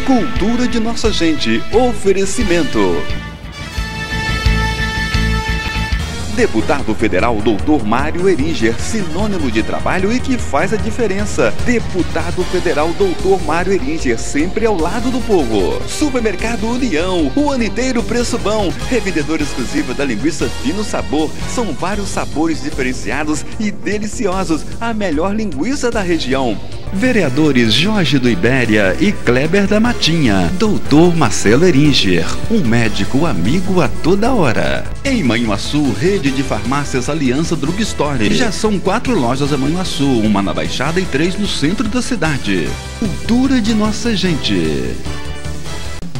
Cultura de nossa gente. Oferecimento. Deputado Federal Dr. Mário Eringer, sinônimo de trabalho e que faz a diferença. Deputado Federal Dr. Mário Eringer, sempre ao lado do povo. Supermercado União, o ano inteiro preço bom. Revendedor exclusivo da linguiça Fino Sabor. São vários sabores diferenciados e deliciosos. A melhor linguiça da região. Vereadores Jorge do Ibéria e Kleber da Matinha. Doutor Marcelo Eringer, um médico amigo a toda hora. Em Manhuaçu, rede de farmácias Aliança Drug Store. Já são 4 lojas em Manhuaçu, uma na Baixada e 3 no centro da cidade. Cultura de nossa gente.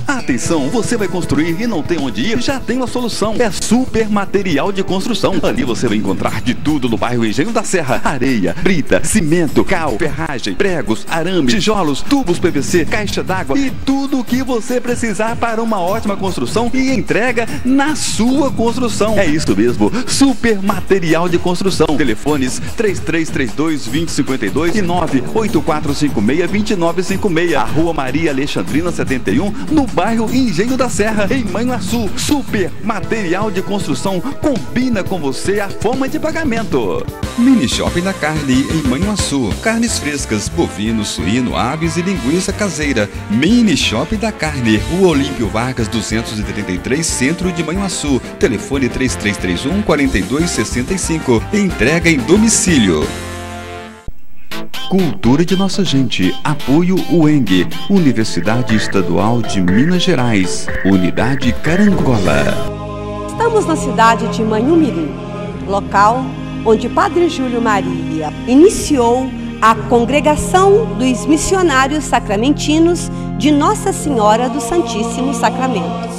Atenção, você vai construir e não tem onde ir? Já tem uma solução. É Super Material de Construção. Ali você vai encontrar de tudo no bairro Engenho da Serra. Areia, brita, cimento, cal, ferragem, pregos, arame, tijolos, tubos PVC, caixa d'água e tudo o que você precisar para uma ótima construção e entrega na sua construção. É isso mesmo, Super Material de Construção. Telefones 3332-2052 e 98456-2956. A Rua Maria Alexandrina 71, no bairro Engenho da Serra, em Manhuaçu. Super Material de Construção combina com você a forma de pagamento. Mini Shopping da Carne, em Manhuaçu. Carnes frescas, bovino, suíno, aves e linguiça caseira. Mini Shopping da Carne, Rua Olímpio Vargas 233, centro de Manhuaçu. Telefone 3331-4265. Entrega em domicílio. Cultura de nossa gente. Apoio UENG, Universidade Estadual de Minas Gerais. Unidade Carangola. Estamos na cidade de Manhumirim, local onde Padre Júlio Maria iniciou a congregação dos missionários sacramentinos de Nossa Senhora do Santíssimo Sacramento.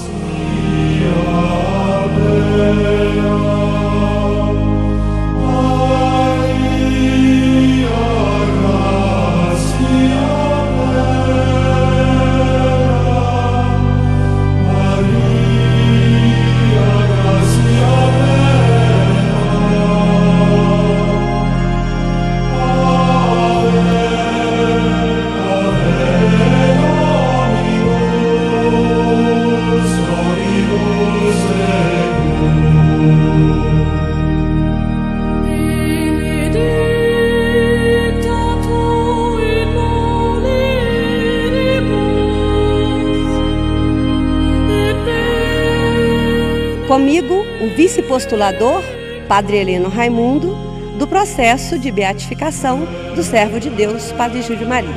Comigo, o vice-postulador, Padre Heleno Raimundo, do processo de beatificação do servo de Deus, Padre Júlio Maria.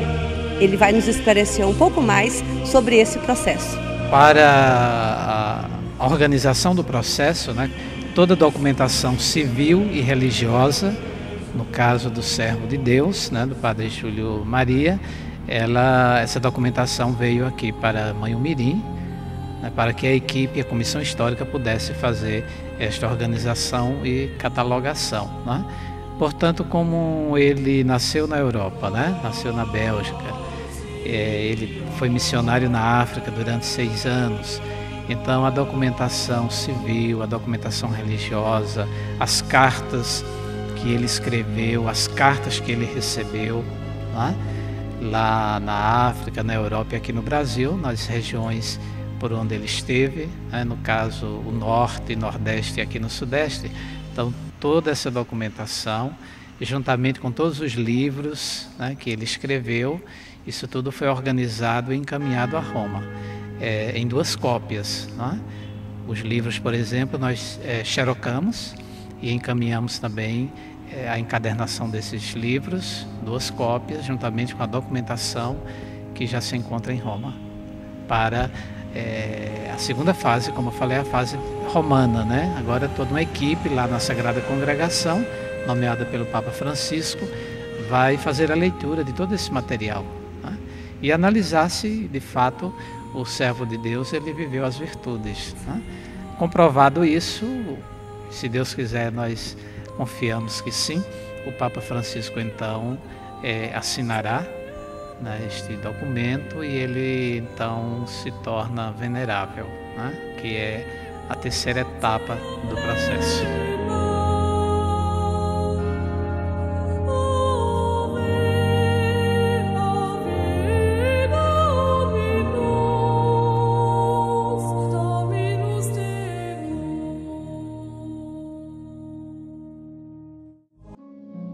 Ele vai nos esclarecer um pouco mais sobre esse processo. Para a organização do processo, toda a documentação civil e religiosa, no caso do servo de Deus, do Padre Júlio Maria, essa documentação veio aqui para Manhumirim, né, para que a equipe e a comissão histórica pudesse fazer esta organização e catalogação, né? Portanto, como ele nasceu na Europa, né? Nasceu na Bélgica, ele foi missionário na África durante 6 anos, então a documentação civil, a documentação religiosa, as cartas que ele escreveu, as cartas que ele recebeu, né? Lá na África, na Europa e aqui no Brasil, nas regiões por onde ele esteve, né? No caso o Norte, Nordeste e aqui no Sudeste. Então toda essa documentação, juntamente com todos os livros, né, que ele escreveu, isso tudo foi organizado e encaminhado a Roma, em 2 cópias, né? Os livros, por exemplo, nós xerocamos e encaminhamos também a encadernação desses livros, 2 cópias, juntamente com a documentação que já se encontra em Roma, para a segunda fase, como eu falei, a fase romana, né? Agora toda uma equipe lá na Sagrada Congregação, nomeada pelo Papa Francisco, vai fazer a leitura de todo esse material, né? E analisar se, de fato, o servo de Deus ele viveu as virtudes, né? Comprovado isso, se Deus quiser, nós confiamos que sim, o Papa Francisco então assinará, né, este documento, e ele então se torna venerável, né, que é a 3ª etapa do processo.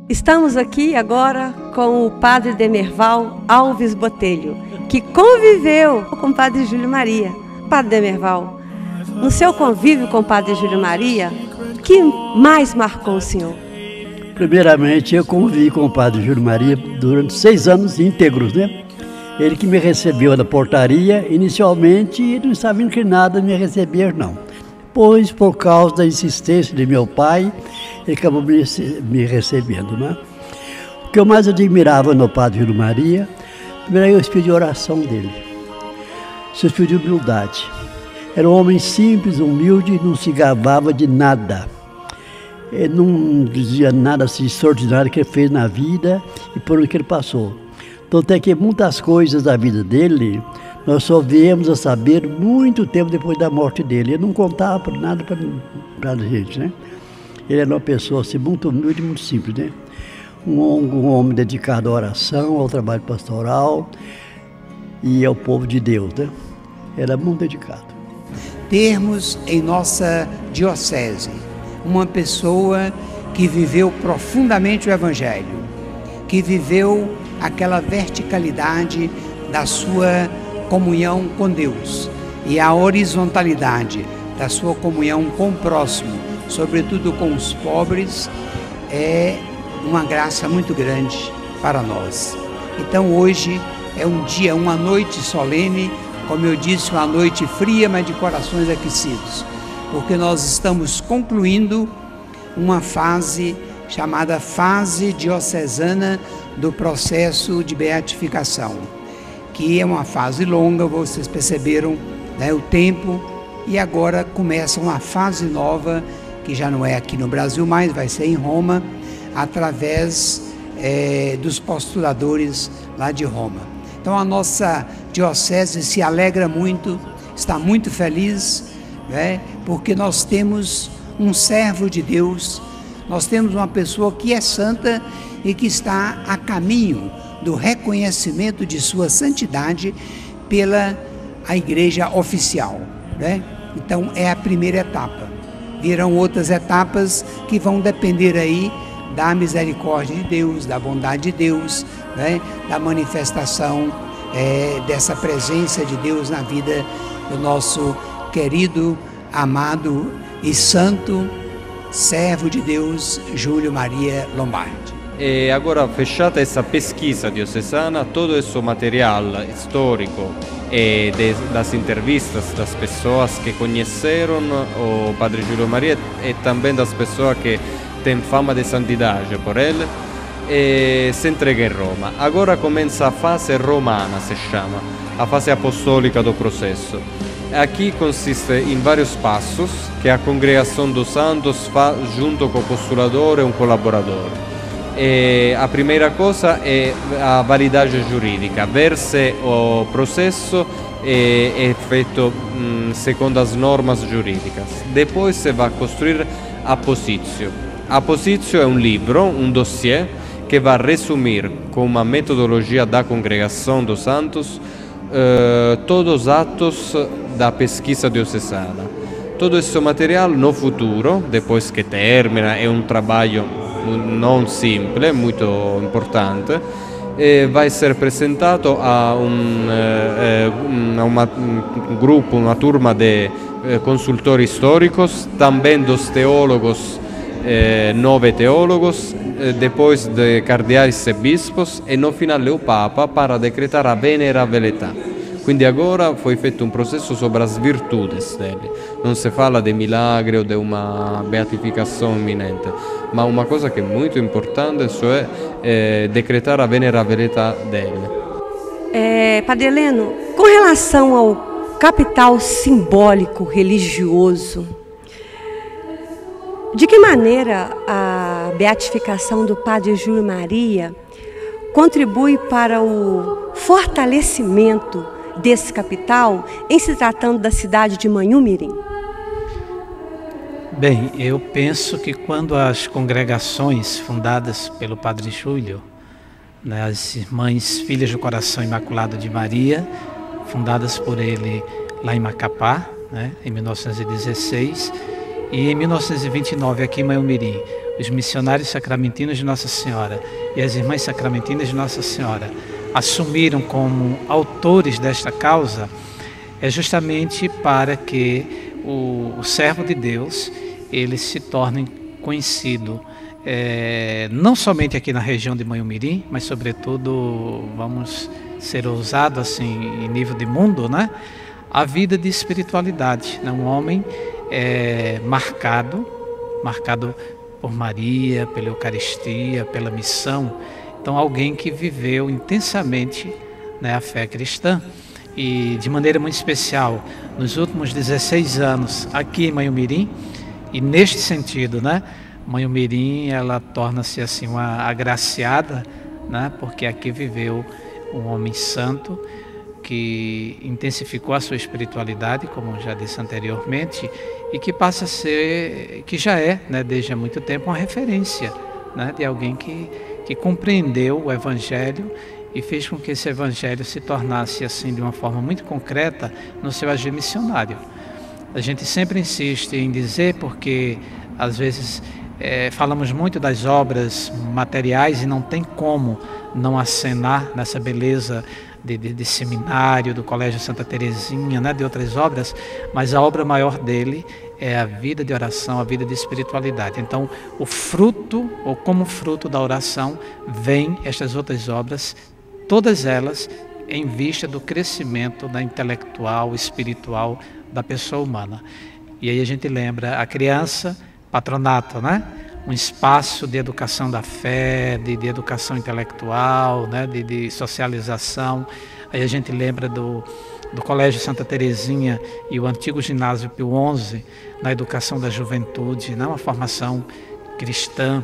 Estamos aqui agora com o padre Demerval Alves Botelho, que conviveu com o padre Júlio Maria. Padre Demerval, no seu convívio com o padre Júlio Maria, o que mais marcou o senhor? Primeiramente, eu convivi com o padre Júlio Maria durante 6 anos íntegros, né? Ele que me recebeu na portaria, inicialmente ele não estava inclinado a me receber, não. Pois, por causa da insistência de meu pai, ele acabou me recebendo, né? O que eu mais admirava no padre Júlio Maria, primeiro é o espírito de oração dele, seu espírito de humildade. Era um homem simples, humilde, não se gabava de nada. Ele não dizia nada assim extraordinário que ele fez na vida e por onde que ele passou. Então, até que muitas coisas da vida dele, nós só viemos a saber muito tempo depois da morte dele. Ele não contava nada para a gente, né? Ele era uma pessoa assim, muito humilde e muito simples, né? Um homem dedicado à oração, ao trabalho pastoral e ao povo de Deus, né? Era muito dedicado. Termos em nossa diocese uma pessoa que viveu profundamente o Evangelho, que viveu aquela verticalidade da sua comunhão com Deus e a horizontalidade da sua comunhão com o próximo, sobretudo com os pobres, é uma graça muito grande para nós. Então hoje é um dia, uma noite solene, como eu disse, uma noite fria, mas de corações aquecidos, porque nós estamos concluindo uma fase chamada fase diocesana do processo de beatificação, que é uma fase longa, vocês perceberam, né, o tempo, e agora começa uma fase nova, que já não é aqui no Brasil mais, vai ser em Roma, através dos postuladores lá de Roma. Então a nossa diocese se alegra muito, está muito feliz, né, porque nós temos um servo de Deus, nós temos uma pessoa que é santa e que está a caminho do reconhecimento de sua santidade pela a igreja oficial, né? Então é a primeira etapa. Virão outras etapas que vão depender aí da misericórdia de Deus, da bondade de Deus, né? Da manifestação dessa presença de Deus na vida do nosso querido, amado e santo servo de Deus, Júlio Maria Lombardi. E agora, fechada essa pesquisa diocesana, todo esse material histórico e das entrevistas das pessoas que conheceram o Padre Júlio Maria e também das pessoas que têm fama de santidade por ele, e se entrega em Roma. Agora começa a fase romana, se chama, a fase apostólica do processo. Aqui consiste em vários passos que a congregação dos santos faz junto com o postulador e um colaborador. E a primeira coisa é a validade jurídica, ver se o processo é feito segundo as normas jurídicas. Depois se vai construir a positio. A positio é um livro, um dossiê, que vai resumir com uma metodologia da congregação dos santos todos os atos da pesquisa diocesana. Todo esse material no futuro, depois que termina, é um trabalho não simples, muito importante, vai ser apresentado a um grupo, uma turma de consultores históricos, também dos teólogos, 9 teólogos, depois de cardeais e bispos, e no finale o Papa para decretar a venerabilità. Quindi agora foi feito um processo sobre as virtudes dele. Não se fala de milagre ou de uma beatificação iminente, ma uma coisa que é muito importante, cioè decretar a venerabilità dele. Padre Heleno, com relação ao capital simbólico religioso, de que maneira a beatificação do Padre Júlio Maria contribui para o fortalecimento desse capital em se tratando da cidade de Manhumirim? Bem, eu penso que quando as congregações fundadas pelo Padre Júlio, né, as Irmãs Filhas do Coração Imaculado de Maria, fundadas por ele lá em Macapá, né, em 1916, e em 1929 aqui em Manhumirim, os missionários sacramentinos de Nossa Senhora e as Irmãs Sacramentinas de Nossa Senhora assumiram como autores desta causa, é justamente para que o servo de Deus ele se torne conhecido, não somente aqui na região de Manhumirim, mas sobretudo, vamos ser ousados assim, em nível de mundo, né? A vida de espiritualidade, né? Um homem marcado por Maria, pela Eucaristia, pela missão. Então, alguém que viveu intensamente, né, a fé cristã. E de maneira muito especial, nos últimos 16 anos aqui em Manhumirim, e neste sentido, né, Manhumirim ela torna-se assim uma agraciada, né, porque aqui viveu um homem santo que intensificou a sua espiritualidade, como já disse anteriormente, e que passa a ser, que já é, né, desde há muito tempo, uma referência, né, de alguém que compreendeu o Evangelho e fez com que esse Evangelho se tornasse assim de uma forma muito concreta no seu agir missionário. A gente sempre insiste em dizer, porque às vezes falamos muito das obras materiais e não tem como não acenar nessa beleza de seminário, do Colégio Santa Teresinha, né, de outras obras, mas a obra maior dele é a vida de oração, a vida de espiritualidade. Então, o fruto, ou como fruto da oração, vem estas outras obras, todas elas em vista do crescimento da intelectual, espiritual da pessoa humana. E aí a gente lembra a criança, patronato, né? Um espaço de educação da fé, de educação intelectual, né? de socialização. Aí a gente lembra do Colégio Santa Teresinha e o antigo ginásio Pio XI, na educação da juventude, né? Uma formação cristã,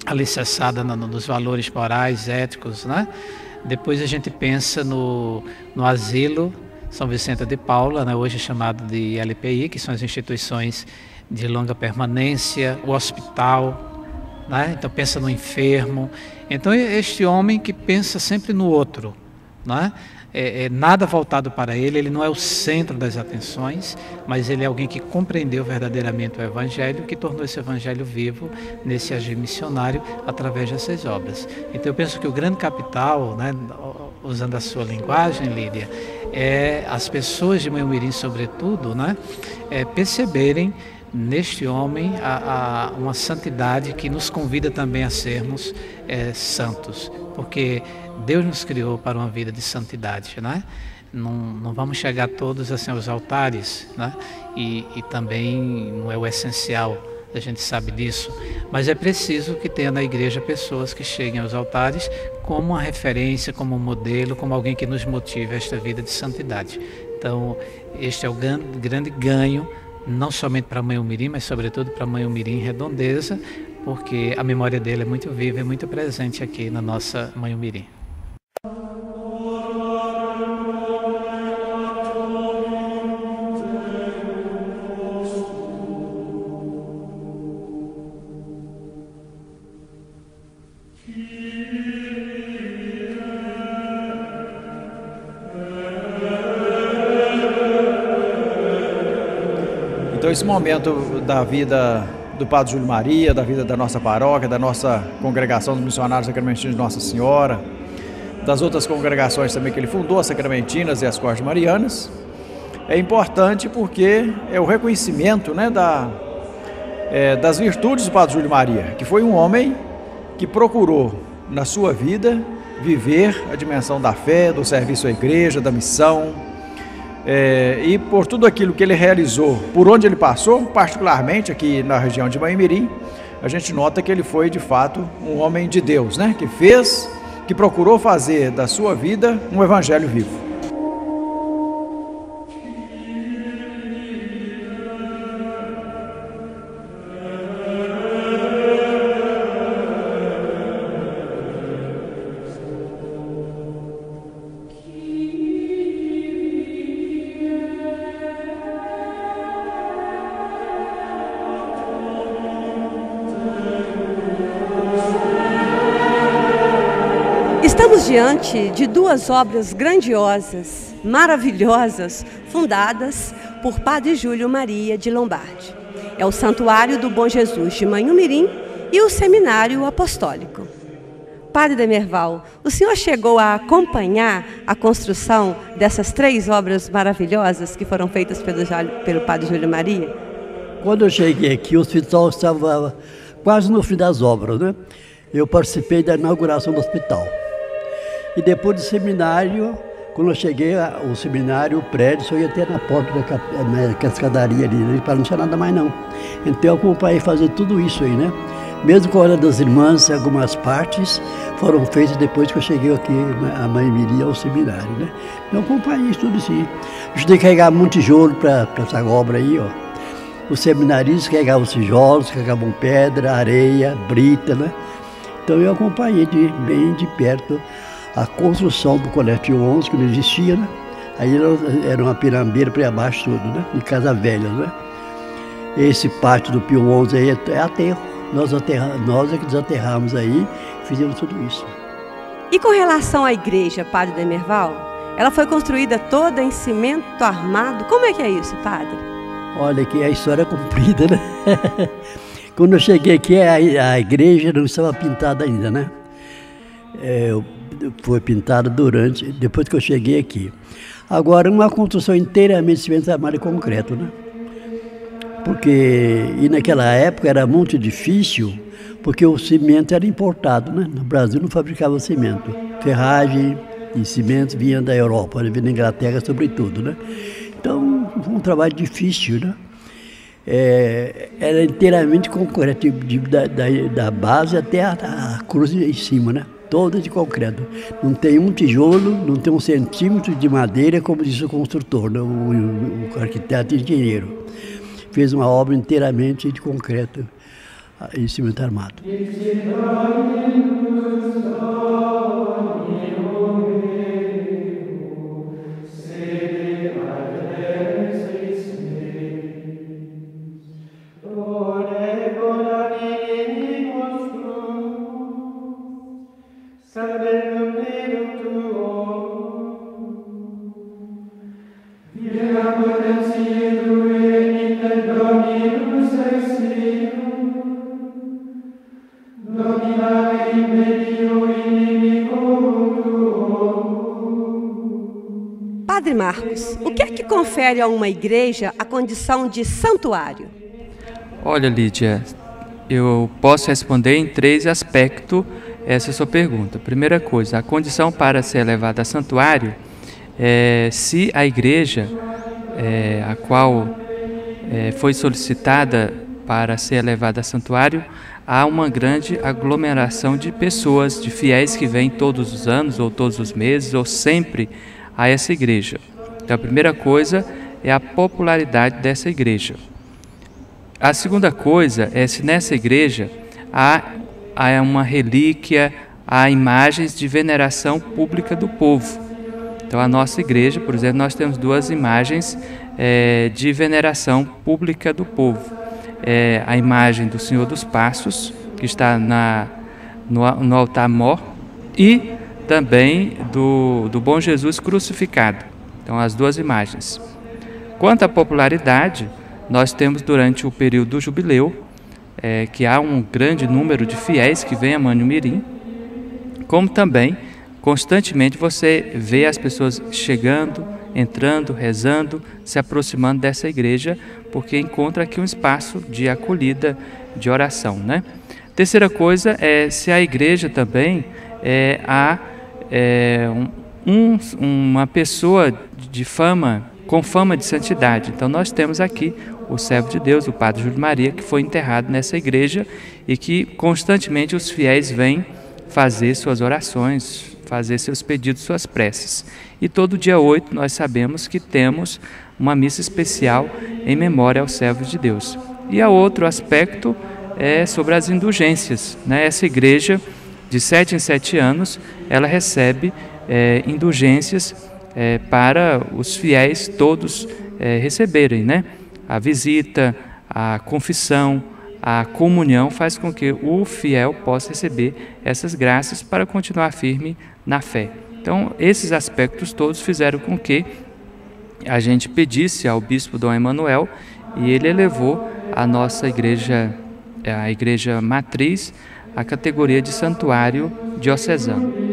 alicerçada nos valores morais, éticos, né? Depois a gente pensa no asilo São Vicente de Paula, né? Hoje chamado de LPI, que são as instituições de longa permanência, o hospital, né? Então pensa no enfermo. Então este homem que pensa sempre no outro, né? Nada voltado para ele não é o centro das atenções, mas ele é alguém que compreendeu verdadeiramente o Evangelho, que tornou esse Evangelho vivo nesse agir missionário através dessas obras. Então eu penso que o grande capital, né, usando a sua linguagem, Lídia, é as pessoas de Manhumirim, sobretudo, né, perceberem neste homem uma santidade que nos convida também a sermos santos, porque Deus nos criou para uma vida de santidade, né? Não vamos chegar todos assim aos altares, né? E também não é o essencial, a gente sabe disso, Mas é preciso que tenha na igreja pessoas que cheguem aos altares como uma referência, como um modelo, como alguém que nos motive a esta vida de santidade. Então, este é o grande ganho, não somente para a Mãe Umirim, mas sobretudo para a Mãe Umirim Redondeza, porque a memória dele é muito viva e muito presente aqui na nossa Mãe Umirim. Então, esse momento da vida do Padre Júlio Maria, da vida da nossa paróquia, da nossa congregação dos missionários sacramentinos de Nossa Senhora, das outras congregações também que ele fundou, as sacramentinas e as cortes marianas, é importante porque é o reconhecimento, né, das virtudes do Padre Júlio Maria, que foi um homem que procurou, na sua vida, viver a dimensão da fé, do serviço à igreja, da missão, e por tudo aquilo que ele realizou, por onde ele passou, particularmente aqui na região de Mãe Umirim, a gente nota que ele foi de fato um homem de Deus, né? Que procurou fazer da sua vida um evangelho vivo. Estamos diante de duas obras grandiosas, maravilhosas, fundadas por Padre Júlio Maria de Lombardi. É o Santuário do Bom Jesus de Mãe Umirim e o Seminário Apostólico. Padre Demerval, o senhor chegou a acompanhar a construção dessas três obras maravilhosas que foram feitas pelo Padre Júlio Maria? Quando eu cheguei aqui, o hospital estava quase no fim das obras, né? Eu participei da inauguração do hospital. E depois do seminário, quando eu cheguei ao seminário, o prédio, só ia ter na porta da cascadaria ali, para não tinha nada mais não. Então eu acompanhei fazer tudo isso aí, né? Mesmo com a hora das irmãs, algumas partes foram feitas depois que eu cheguei aqui, a Mãe Umirim, ao seminário, né? Então eu acompanhei isso tudo assim. Ajudei a carregar muito tijolo para essa obra aí, ó. Os seminaristas carregavam tijolos, carregavam pedra, areia, brita, né? Então eu acompanhei bem de perto a construção do Colégio Pio 11, que não existia, né? Aí era uma pirambeira para abaixo tudo, né? De casa velha, né? Esse pátio do Pio 11 aí é aterro. Nós é que desaterramos aí, fizemos tudo isso. E com relação à igreja, Padre Demerval, ela foi construída toda em cimento armado. Como é que é isso, Padre? Olha, que a história é comprida, né? Quando eu cheguei aqui, a igreja não estava pintada ainda, né? Foi pintada depois que eu cheguei aqui. Agora, uma construção inteiramente cimento armado e concreto, né? E naquela época era muito difícil, porque o cimento era importado, né? No Brasil não fabricava cimento. Ferragem e cimento vinha da Europa, vinha da Inglaterra sobretudo, né? Então, foi um trabalho difícil, né? Era inteiramente concreto, da base até a cruz em cima, né? Toda de concreto. Não tem um tijolo, não tem um centímetro de madeira, como disse o construtor, né? O arquiteto e engenheiro. Fez uma obra inteiramente de concreto em cimento armado. Padre Marcos, o que é que confere a uma igreja a condição de santuário? Olha, Lídia, eu posso responder em 3 aspectos essa sua pergunta. Primeira coisa, a condição para ser elevada a santuário é se a igreja a qual foi solicitada para ser elevada a santuário há uma grande aglomeração de pessoas, de fiéis que vêm todos os anos, ou todos os meses, ou sempre a essa igreja. Então, a primeira coisa é a popularidade dessa igreja. A segunda coisa é se nessa igreja há uma relíquia, há imagens de veneração pública do povo. Então, a nossa igreja, por exemplo, nós temos duas imagens de veneração pública do povo. A imagem do Senhor dos Passos, que está no altar-mor, e também do Bom Jesus crucificado. Então, as duas imagens. Quanto à popularidade, nós temos durante o período do jubileu, que há um grande número de fiéis que vêm a Manhumirim, como também, constantemente, você vê as pessoas chegando, entrando, rezando, se aproximando dessa igreja, porque encontra aqui um espaço de acolhida, de oração, né? Terceira coisa é se a igreja também há uma pessoa de fama, com fama de santidade. Então nós temos aqui o servo de Deus, o Padre Júlio Maria, que foi enterrado nessa igreja e que constantemente os fiéis vêm fazer suas orações, fazer seus pedidos, suas preces. E todo dia 8 nós sabemos que temos uma missa especial em memória aos servos de Deus. E há outro aspecto sobre as indulgências, né? Essa igreja, de 7 em 7 anos, ela recebe indulgências para os fiéis todos receberem, né? A visita, a confissão, a comunhão faz com que o fiel possa receber essas graças para continuar firme na fé. Então, esses aspectos todos fizeram com que a gente pedisse ao bispo Dom Emanuel e ele elevou a nossa igreja, a igreja matriz, à categoria de santuário diocesano.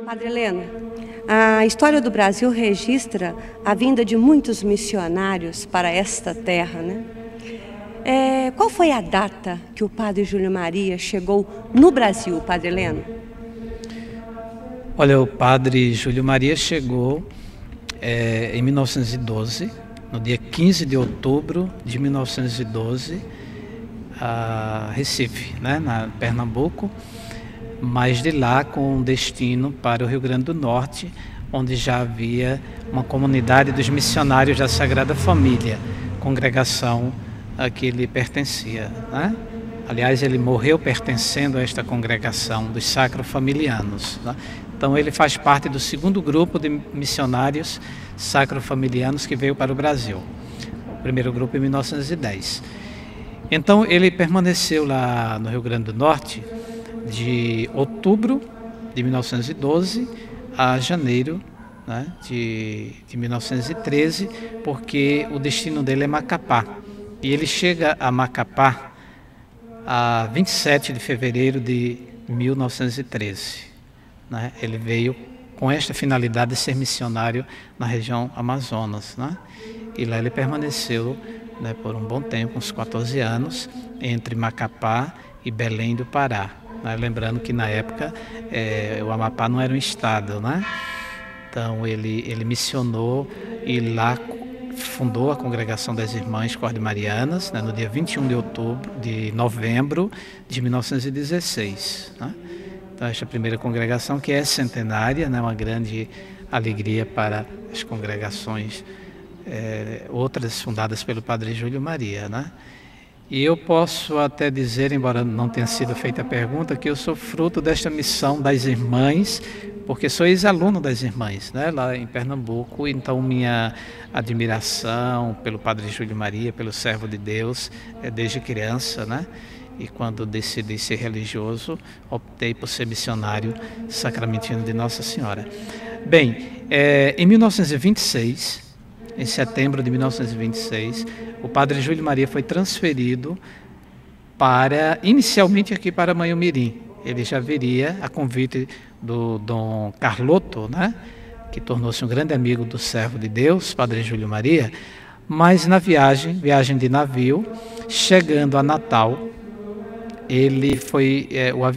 Padre Heleno, a história do Brasil registra a vinda de muitos missionários para esta terra, né? Qual foi a data que o Padre Júlio Maria chegou no Brasil, Padre Heleno? Olha, o Padre Júlio Maria chegou em 1912, no dia 15 de outubro de 1912, a Recife, né, na Pernambuco, mas de lá com destino para o Rio Grande do Norte, onde já havia uma comunidade dos missionários da Sagrada Família, congregação a que ele pertencia, né? Aliás, ele morreu pertencendo a esta congregação dos sacrofamilianos, né? Então ele faz parte do segundo grupo de missionários sacrofamilianos que veio para o Brasil. O primeiro grupo em 1910. Então ele permaneceu lá no Rio Grande do Norte de outubro de 1912 a janeiro, né, de 1913, porque o destino dele é Macapá. E ele chega a Macapá a 27 de fevereiro de 1913. Né? Ele veio com esta finalidade de ser missionário na região Amazonas. Né? E lá ele permaneceu, né, por um bom tempo, uns 14 anos, entre Macapá e Belém do Pará. Né? Lembrando que na época o Amapá não era um estado, né? Então ele missionou e lá fundou a Congregação das Irmãs Cordemarianas, né, no dia 21 de novembro de 1916. Né? Então esta primeira congregação, que é centenária, né, uma grande alegria para as congregações outras fundadas pelo Padre Júlio Maria, né? E eu posso até dizer, embora não tenha sido feita a pergunta, que eu sou fruto desta missão das irmãs, porque sou ex-aluno das irmãs, né, lá em Pernambuco. Então minha admiração pelo Padre Júlio Maria, pelo servo de Deus, é desde criança, né? E quando decidi ser religioso, optei por ser missionário sacramentino de Nossa Senhora. Bem, em 1926, em setembro de 1926, o padre Júlio Maria foi transferido inicialmente aqui para Manhumirim. Ele já viria a convite do Dom Carloto, né, que tornou-se um grande amigo do servo de Deus, padre Júlio Maria, mas na viagem de navio, chegando a Natal,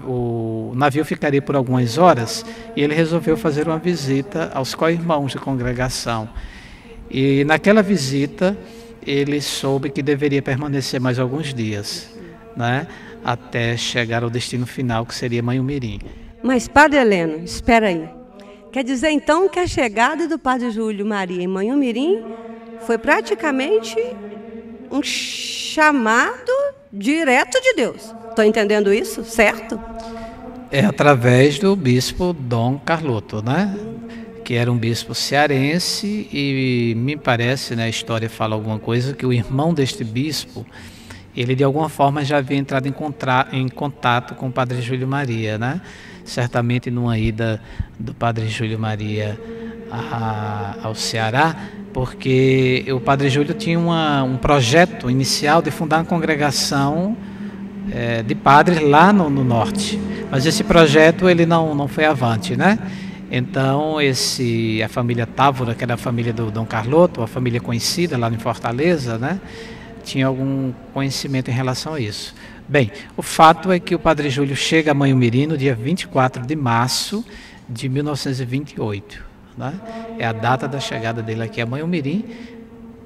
o navio ficaria por algumas horas e ele resolveu fazer uma visita aos co-irmãos de congregação. E naquela visita ele soube que deveria permanecer mais alguns dias, né, até chegar ao destino final, que seria Manhumirim. Mas, Padre Heleno, espera aí. Quer dizer então que a chegada do Padre Júlio Maria em Manhumirim foi praticamente um chamado direto de Deus. Estou entendendo isso, certo? É através do bispo Dom Carloto, né? Que era um bispo cearense e me parece, né, a história fala alguma coisa, que o irmão deste bispo, ele de alguma forma já havia entrado em contato com o Padre Júlio Maria, né? Certamente numa ida do Padre Júlio Maria ao Ceará, porque o Padre Júlio tinha um projeto inicial de fundar uma congregação de padres lá no norte, mas esse projeto ele não foi avante, né? Então a família Távora, que era a família do Dom Carloto, a família conhecida lá em Fortaleza, né, tinha algum conhecimento em relação a isso. Bem, o fato é que o Padre Júlio chega a Manhumirim no dia 24 de março de 1928. Né? É a data da chegada dele aqui a Manhumirim.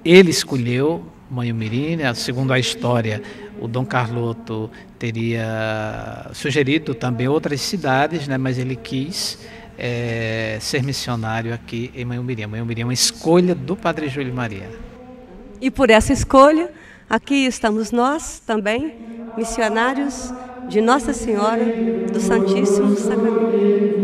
Ele escolheu Manhumirim, né? Segundo a história, o Dom Carloto teria sugerido também outras cidades, né? Mas ele quis ser missionário aqui em Manhumirim. Manhumirim é uma escolha do Padre Júlio Maria. E por essa escolha, aqui estamos nós também, missionários de Nossa Senhora do Santíssimo Sacramento.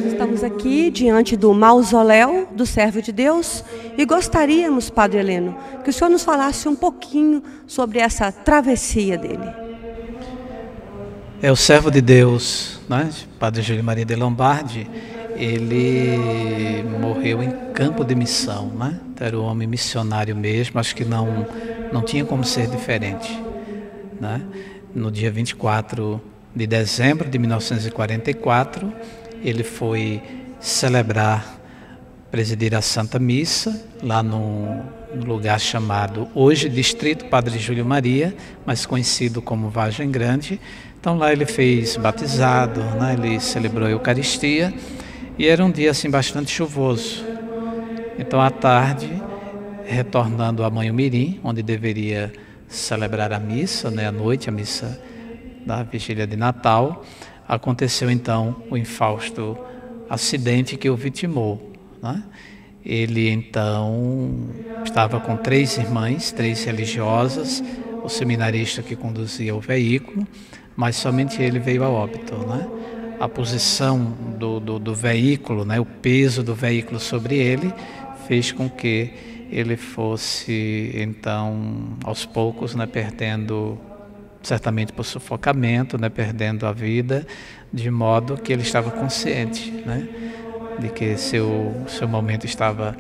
Estamos aqui diante do mausoléu do servo de Deus e gostaríamos, Padre Heleno, que o senhor nos falasse um pouquinho sobre essa travessia dele. O servo de Deus, né, Padre Júlio Maria de Lombardi, ele morreu em campo de missão, né? Era um homem missionário mesmo, acho que não tinha como ser diferente, né? No dia 24 de dezembro de 1944, ele foi presidir a Santa Missa, lá no lugar chamado, hoje, Distrito Padre Júlio Maria, mas conhecido como Vargem Grande. Então lá ele fez batizado, né? Ele celebrou a Eucaristia, e era um dia assim bastante chuvoso. Então à tarde, retornando a Manhumirim, onde deveria celebrar a missa, né? À noite, a missa da vigília de Natal, aconteceu então o infausto acidente que o vitimou, né? Ele então estava com 3 irmãs, 3 religiosas, o seminarista que conduzia o veículo, mas somente ele veio a óbito, né? A posição do veículo, né? O peso do veículo sobre ele fez com que ele fosse então aos poucos, né, perdendo, certamente por sufocamento, né, perdendo a vida, de modo que ele estava consciente, né, de que seu momento estava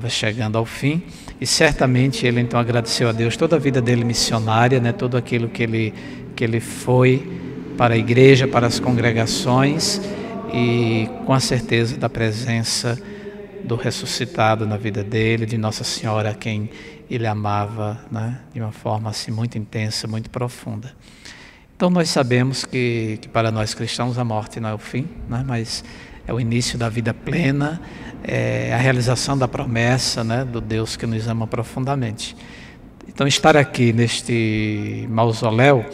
chegando ao fim, e certamente ele então agradeceu a Deus toda a vida dele missionária, né, tudo aquilo que ele foi para a igreja, para as congregações, e com a certeza da presença do ressuscitado na vida dele, de Nossa Senhora, a quem ele amava, né, de uma forma assim muito intensa, muito profunda. Então nós sabemos que para nós cristãos a morte não é o fim, né, mas é o início da vida plena, é a realização da promessa, né, do Deus que nos ama profundamente. Então estar aqui neste mausoléu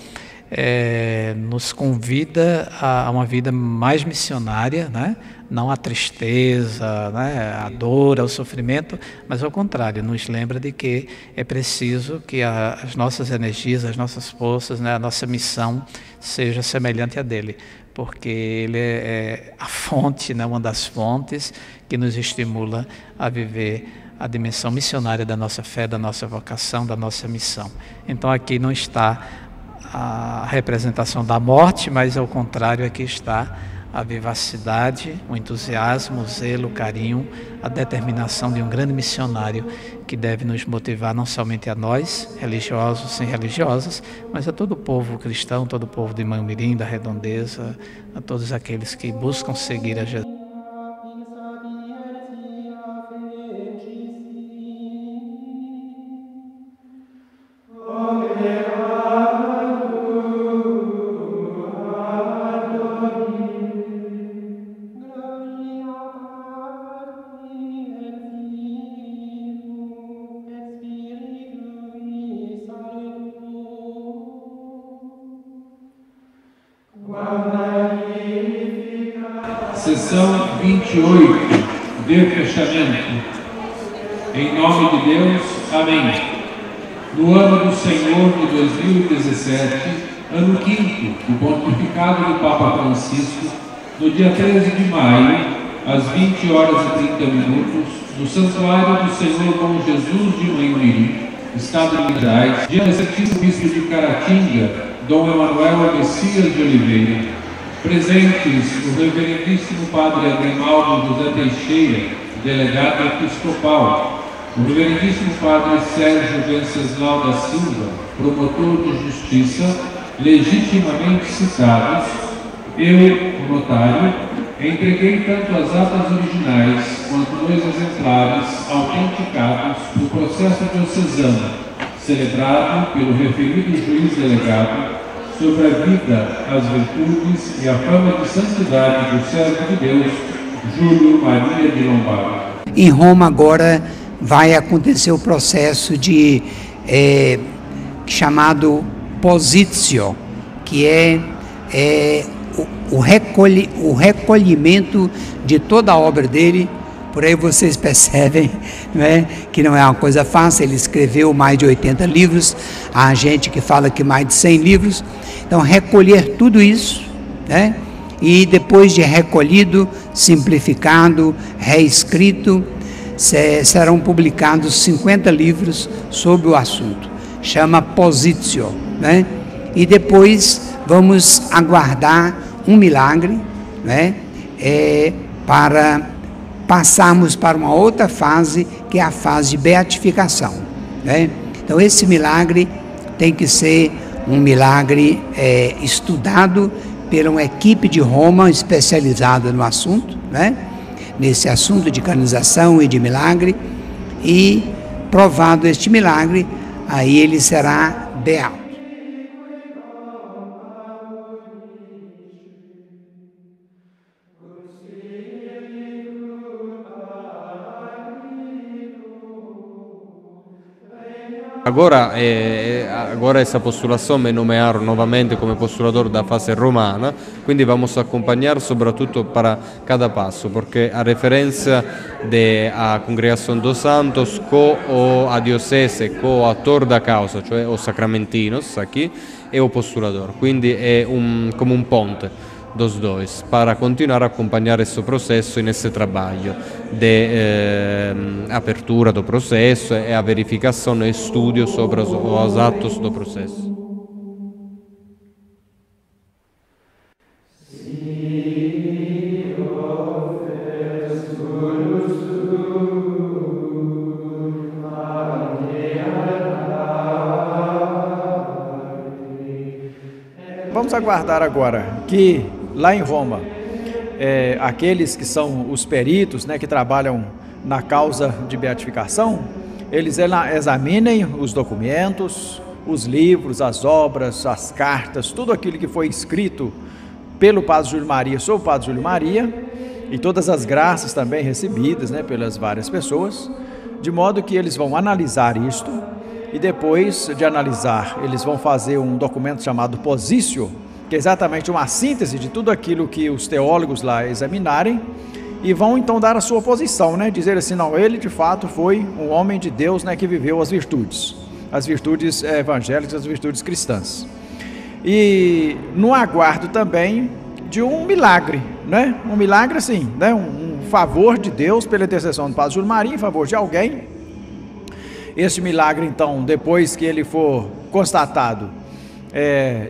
nos convida a uma vida mais missionária, né? Não a tristeza, né? A dor, ao sofrimento, mas ao contrário, nos lembra de que é preciso que as nossas energias, as nossas forças, né? A nossa missão seja semelhante à dele, porque ele é a fonte, né? Uma das fontes que nos estimula a viver a dimensão missionária da nossa fé, da nossa vocação, da nossa missão. Então aqui não está a representação da morte, mas ao contrário, aqui está a vivacidade, o entusiasmo, o zelo, o carinho, a determinação de um grande missionário que deve nos motivar não somente a nós, religiosos e religiosas, mas a todo o povo cristão, todo o povo de Manhumirim, da Redondeza, a todos aqueles que buscam seguir a Jesus. Sessão 28, de fechamento. Em nome de Deus, amém. No ano do Senhor de 2017, ano quinto do pontificado do Papa Francisco, no dia 13 de maio, às 20 horas e 30 minutos, no Santuário do Senhor Bom Jesus de Manhumirim, Estado de Minas Gerais, diante do Santíssimo Bispo de Caratinga, Dom Emanuel Messias de Oliveira, presentes o reverendíssimo Padre Agrimaldo José Teixeira, delegado episcopal, o reverendíssimo Padre Sérgio Venceslau da Silva, promotor de justiça, legitimamente citados, eu, o notário, entreguei tanto as atas originais quanto 2 exemplares autenticados do processo diocesano, celebrado pelo referido juiz delegado, sobre a vida, as virtudes e a fama de santidade do servo de Deus, Júlio Maria de Lombardo. Em Roma agora vai acontecer o processo de chamado positio, que é o recolhimento de toda a obra dele. Por aí vocês percebem, né, que não é uma coisa fácil. Ele escreveu mais de 80 livros, há gente que fala que mais de 100 livros. Então, recolher tudo isso, né, e depois de recolhido, simplificado, reescrito, serão publicados 50 livros sobre o assunto. Chama Positio, né? E depois vamos aguardar um milagre, né, para passarmos para uma outra fase, que é a fase de beatificação, né? Então esse milagre tem que ser um milagre estudado por uma equipe de Roma especializada no assunto, né? Nesse assunto de canonização e de milagre, e provado este milagre, aí ele será beato. Agora essa postulação me nomearam novamente como postulador da fase romana, quindi vamos acompanhar sobretudo para cada passo, porque a referência da Congregação dos Santos com a diocese, com o ator da causa, cioè os sacramentinos aqui, é o postulador, quindi é como um ponte dos dois, para continuar a acompanhar esse processo nesse trabalho de apertura do processo e a verificação e estudo sobre os atos do processo. Vamos aguardar agora que lá em Roma, aqueles que são os peritos, né, que trabalham na causa de beatificação, eles examinem os documentos, os livros, as obras, as cartas, tudo aquilo que foi escrito pelo Padre Júlio Maria sobre o Padre Júlio Maria, e todas as graças também recebidas, né, pelas várias pessoas, de modo que eles vão analisar isto e depois de analisar, eles vão fazer um documento chamado Positio, que é exatamente uma síntese de tudo aquilo que os teólogos lá examinarem, e vão então dar a sua posição, né? Dizer assim, não, ele de fato foi um homem de Deus, né, que viveu as virtudes evangélicas, as virtudes cristãs. E no aguardo também de um milagre, né? Um milagre assim, né? Um favor de Deus pela intercessão do Padre Júlio Maria em favor de alguém. Esse milagre então, depois que ele for constatado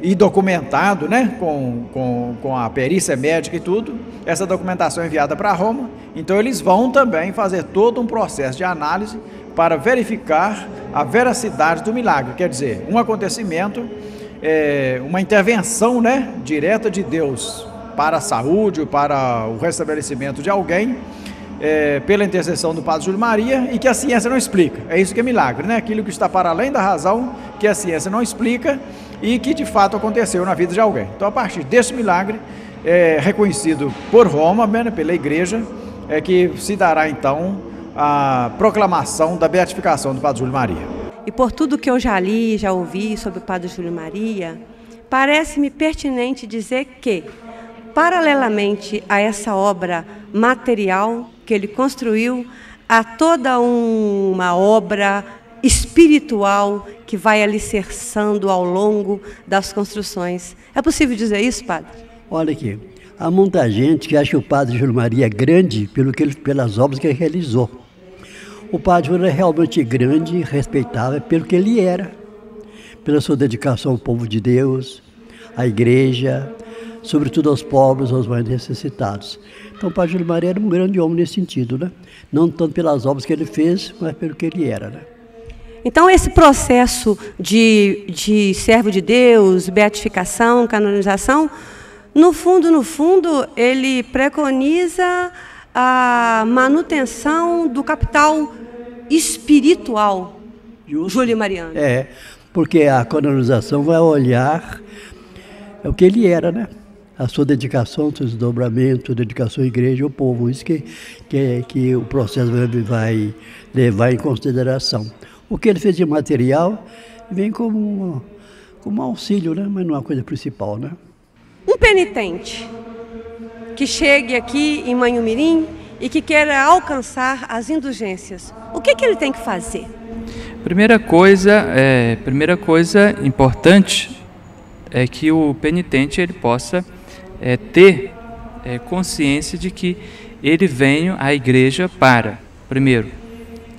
e documentado, né? Com a perícia médica e tudo, essa documentação é enviada para Roma. Então eles vão também fazer todo um processo de análise para verificar a veracidade do milagre, quer dizer, um acontecimento, uma intervenção, né, direta de Deus para a saúde, para o restabelecimento de alguém, pela intercessão do Padre Júlio Maria, e que a ciência não explica. É isso que é milagre, né? Aquilo que está para além da razão, que a ciência não explica e que de fato aconteceu na vida de alguém. Então, a partir desse milagre, reconhecido por Roma, né, pela Igreja, é que se dará então a proclamação da beatificação do Padre Júlio Maria. E por tudo que eu já li, já ouvi sobre o Padre Júlio Maria, parece-me pertinente dizer que, paralelamente a essa obra material que ele construiu, há toda uma obra espiritual que vai alicerçando ao longo das construções. É possível dizer isso, padre? Olha aqui, há muita gente que acha que o Padre Júlio Maria é grande pelas obras que ele realizou. O Padre Júlio é realmente grande e respeitável pelo que ele era, pela sua dedicação ao povo de Deus, à igreja, sobretudo aos pobres, aos mais necessitados. Então o Padre Júlio Maria era um grande homem nesse sentido, né? Não tanto pelas obras que ele fez, mas pelo que ele era, né? Então esse processo de servo de Deus, beatificação, canonização, no fundo, ele preconiza a manutenção do capital espiritual Júlio Mariano. Porque a canonização vai olhar o que ele era, né? A sua dedicação, seu desdobramento, dedicação à igreja e ao povo. Isso que o processo vai levar em consideração. O que ele fez de material vem como auxílio, né? Mas não é uma coisa principal, né? Um penitente que chegue aqui em Manhumirim e que queira alcançar as indulgências, o que ele tem que fazer? Primeira coisa importante é que o penitente ele possa ter consciência de que ele veio à igreja para, primeiro,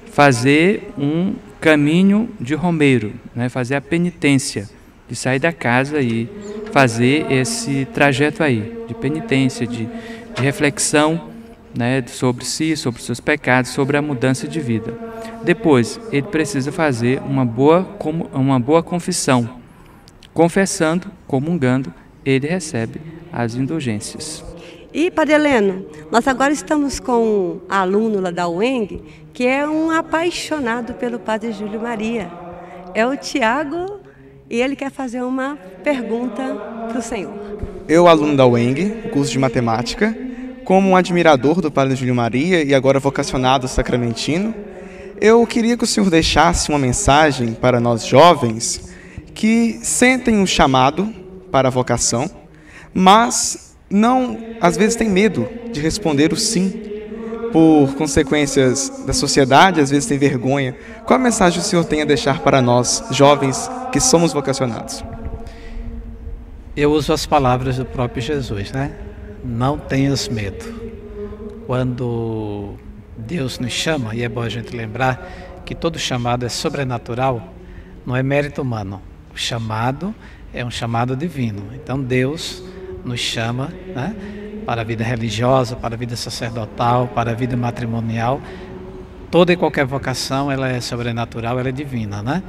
fazer um caminho de romeiro, né? Fazer a penitência, de sair da casa e fazer esse trajeto aí, de penitência, de reflexão, né, sobre si, sobre os seus pecados, sobre a mudança de vida. Depois, ele precisa fazer uma boa confissão. Confessando, comungando, ele recebe as indulgências. E, Padre Heleno, nós agora estamos com um aluno lá da UENG, que é um apaixonado pelo Padre Júlio Maria. É o Tiago, e ele quer fazer uma pergunta para o senhor. Eu, aluno da UENG, curso de matemática, como um admirador do Padre Júlio Maria e agora vocacionado sacramentino, eu queria que o senhor deixasse uma mensagem para nós jovens que sentem um chamado para a vocação, mas não, às vezes, tem medo de responder o sim, por consequências da sociedade, às vezes tem vergonha. Qual a mensagem o senhor tem a deixar para nós, jovens, que somos vocacionados? Eu uso as palavras do próprio Jesus, né? Não tenhas medo. Quando Deus nos chama, e é bom a gente lembrar que todo chamado é sobrenatural, não é mérito humano. O chamado é um chamado divino. Então Deus nos chama, né, para a vida religiosa, para a vida sacerdotal, para a vida matrimonial. Toda e qualquer vocação, ela é sobrenatural, ela é divina, né?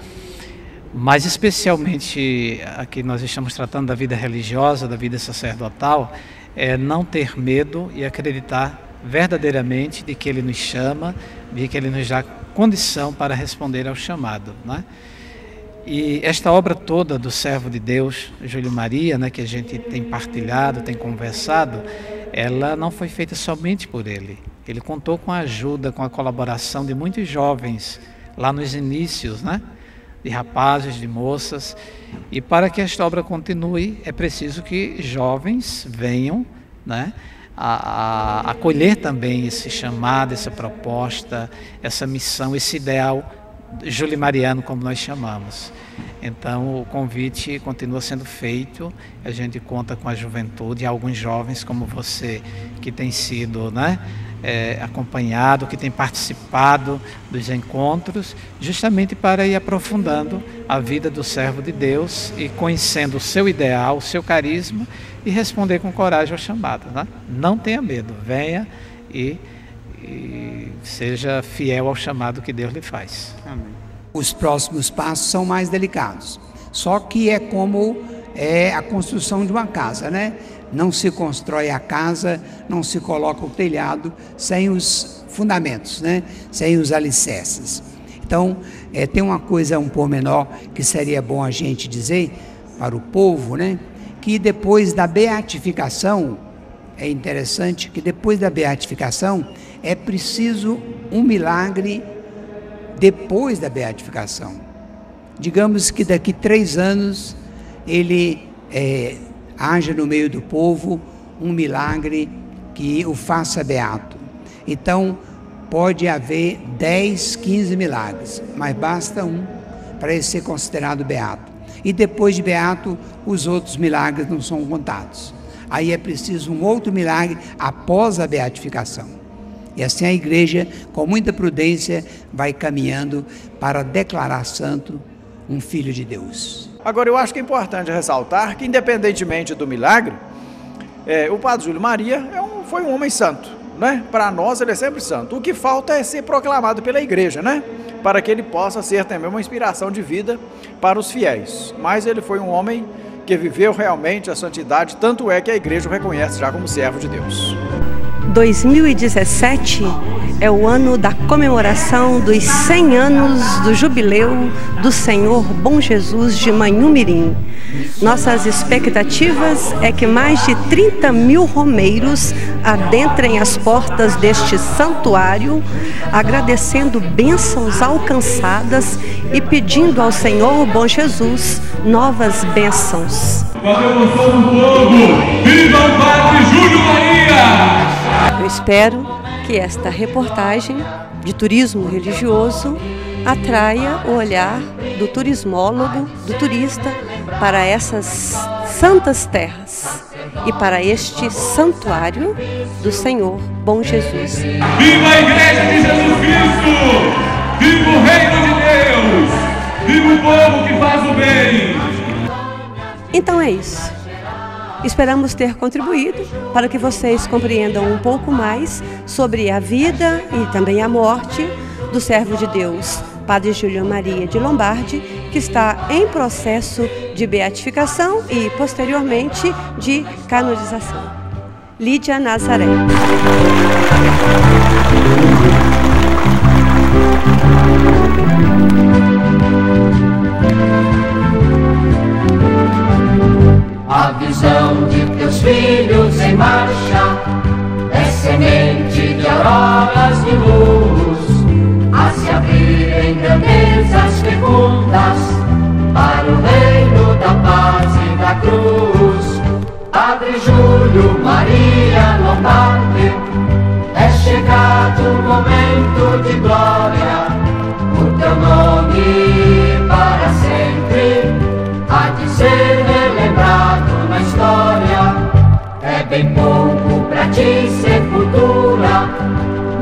Mas especialmente aqui nós estamos tratando da vida religiosa, da vida sacerdotal, é não ter medo e acreditar verdadeiramente de que Ele nos chama, de que Ele nos dá condição para responder ao chamado, né? E esta obra toda do servo de Deus, Júlio Maria, né, que a gente tem partilhado, tem conversado, ela não foi feita somente por ele. Ele contou com a ajuda, com a colaboração de muitos jovens lá nos inícios, né, de rapazes, de moças. E para que esta obra continue, é preciso que jovens venham, né, a acolher também esse chamado, essa proposta, essa missão, esse ideal julimariano, como nós chamamos. Então o convite continua sendo feito, a gente conta com a juventude, alguns jovens como você que tem sido, né, acompanhado, que tem participado dos encontros, justamente para ir aprofundando a vida do servo de Deus e conhecendo o seu ideal, o seu carisma e responder com coragem ao chamado, né? Não tenha medo, venha e seja fiel ao chamado que Deus lhe faz. Amém. Os próximos passos são mais delicados, só que é como a construção de uma casa, né? Não se constrói a casa, não se coloca o telhado sem os fundamentos, né? Sem os alicerces. Então, tem uma coisa, um pormenor que seria bom a gente dizer para o povo, né? Que depois da beatificação, é interessante que depois da beatificação é preciso um milagre depois da beatificação. Digamos que daqui 3 anos ele haja no meio do povo um milagre que o faça beato. Então pode haver 10, 15 milagres, mas basta um para ele ser considerado beato. E depois de beato, os outros milagres não são contados. Aí é preciso um outro milagre após a beatificação. E assim a igreja, com muita prudência, vai caminhando para declarar santo um filho de Deus. Agora, eu acho que é importante ressaltar que, independentemente do milagre, o Padre Júlio Maria foi um homem santo, né? Para nós, ele é sempre santo. O que falta é ser proclamado pela igreja, né? Para que ele possa ser também uma inspiração de vida para os fiéis. Mas ele foi um homem que viveu realmente a santidade, tanto é que a igreja o reconhece já como servo de Deus. 2017 é o ano da comemoração dos 100 anos do jubileu do Senhor Bom Jesus de Manhumirim. Nossas expectativas é que mais de 30 mil romeiros adentrem as portas deste santuário, agradecendo bênçãos alcançadas e pedindo ao Senhor Bom Jesus novas bênçãos. Com a devoção do povo, viva o Padre Júlio Maria! Eu espero que esta reportagem de turismo religioso atraia o olhar do turismólogo, do turista, para essas santas terras e para este santuário do Senhor Bom Jesus. Viva a Igreja de Jesus Cristo! Viva o Reino de Deus! Viva o povo que faz o bem! Então é isso. Esperamos ter contribuído para que vocês compreendam um pouco mais sobre a vida e também a morte do servo de Deus, Padre Júlio Maria de Lombardi, que está em processo de beatificação e, posteriormente, de canonização. Lídia Nazaré. A visão de teus filhos em marcha é semente de auroras de luz, a se abrirem grandezas fecundas para o reino da paz e da cruz. Padre Júlio Maria Lombardi, é chegado o momento de glória, o teu nome para sempre há de ser relembrado na história. É bem pouco pra ti sepultura,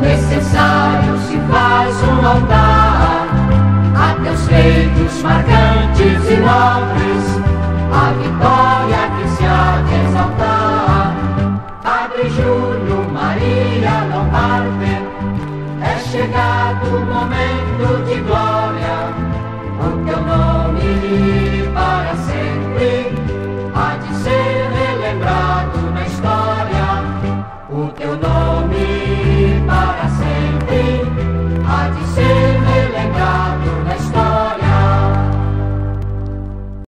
necessário se faz um altar a teus feitos marcantes e nobres, a vitória que se há de exaltar. Padre Júlio Maria Lombardi, é chegado o momento